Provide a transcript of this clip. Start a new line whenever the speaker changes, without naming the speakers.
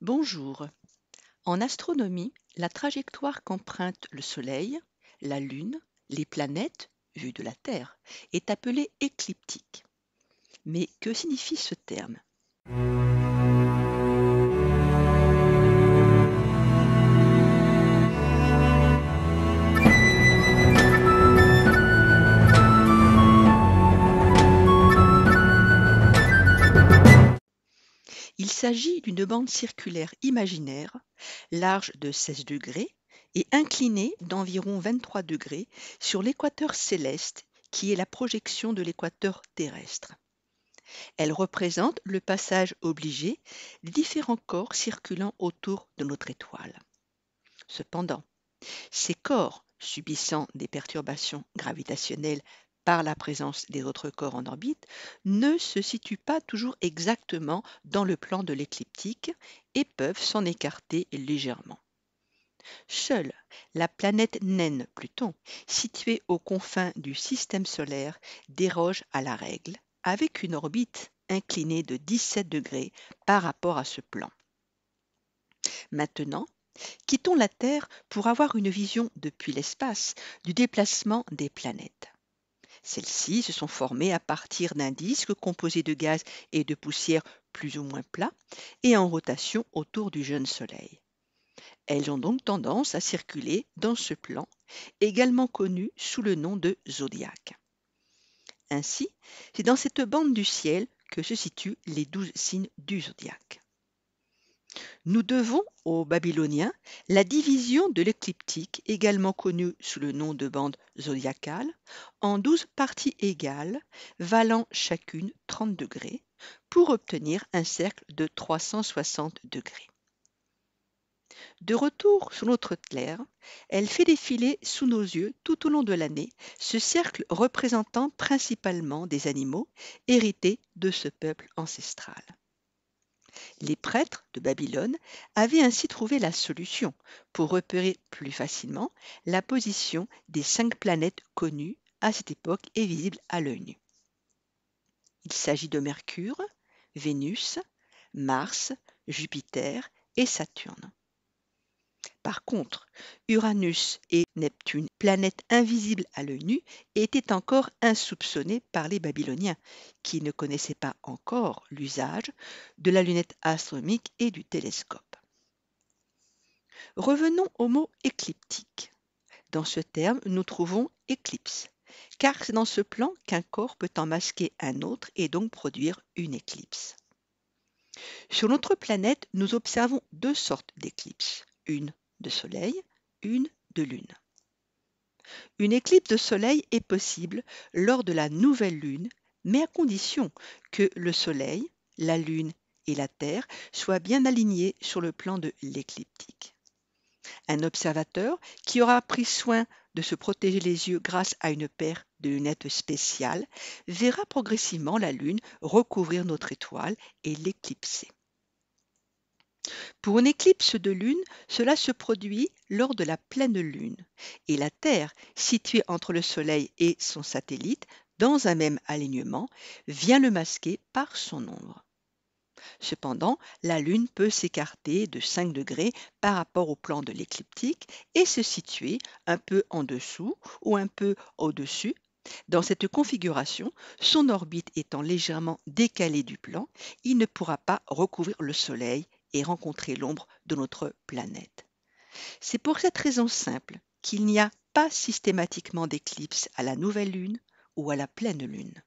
Bonjour. En astronomie, la trajectoire qu'emprunte le Soleil, la Lune, les planètes, vues de la Terre, est appelée écliptique. Mais que signifie ce terme? Il s'agit d'une bande circulaire imaginaire, large de 16 degrés et inclinée d'environ 23 degrés sur l'équateur céleste, qui est la projection de l'équateur terrestre. Elle représente le passage obligé des différents corps circulant autour de notre étoile. Cependant, ces corps subissant des perturbations gravitationnelles par la présence des autres corps en orbite ne se situent pas toujours exactement dans le plan de l'écliptique et peuvent s'en écarter légèrement. Seule la planète naine Pluton, située aux confins du système solaire, déroge à la règle, avec une orbite inclinée de 17 degrés par rapport à ce plan. Maintenant, quittons la Terre pour avoir une vision depuis l'espace du déplacement des planètes. Celles-ci se sont formées à partir d'un disque composé de gaz et de poussière plus ou moins plat et en rotation autour du jeune Soleil. Elles ont donc tendance à circuler dans ce plan, également connu sous le nom de zodiaque. Ainsi, c'est dans cette bande du ciel que se situent les 12 signes du zodiaque. Nous devons aux Babyloniens la division de l'écliptique, également connue sous le nom de bande zodiacale, en 12 parties égales, valant chacune 30 degrés, pour obtenir un cercle de 360 degrés. De retour sur notre Terre, elle fait défiler sous nos yeux tout au long de l'année ce cercle représentant principalement des animaux hérités de ce peuple ancestral. Les prêtres de Babylone avaient ainsi trouvé la solution pour repérer plus facilement la position des 5 planètes connues à cette époque et visibles à l'œil nu. Il s'agit de Mercure, Vénus, Mars, Jupiter et Saturne. Par contre, Uranus et Neptune, planètes invisibles à l'œil nu, étaient encore insoupçonnés par les Babyloniens, qui ne connaissaient pas encore l'usage de la lunette astronomique et du télescope. Revenons au mot écliptique. Dans ce terme, nous trouvons éclipse, car c'est dans ce plan qu'un corps peut en masquer un autre et donc produire une éclipse. Sur notre planète, nous observons deux sortes d'éclipses, une de Soleil, une de Lune. Une éclipse de Soleil est possible lors de la nouvelle Lune, mais à condition que le Soleil, la Lune et la Terre soient bien alignés sur le plan de l'écliptique. Un observateur qui aura pris soin de se protéger les yeux grâce à une paire de lunettes spéciales verra progressivement la Lune recouvrir notre étoile et l'éclipser. Pour une éclipse de lune, cela se produit lors de la pleine lune et la Terre, située entre le Soleil et son satellite, dans un même alignement, vient le masquer par son ombre. Cependant, la Lune peut s'écarter de 5 degrés par rapport au plan de l'écliptique et se situer un peu en dessous ou un peu au-dessus. Dans cette configuration, son orbite étant légèrement décalée du plan, il ne pourra pas recouvrir le Soleil et rencontrer l'ombre de notre planète. C'est pour cette raison simple qu'il n'y a pas systématiquement d'éclipse à la nouvelle Lune ou à la pleine Lune.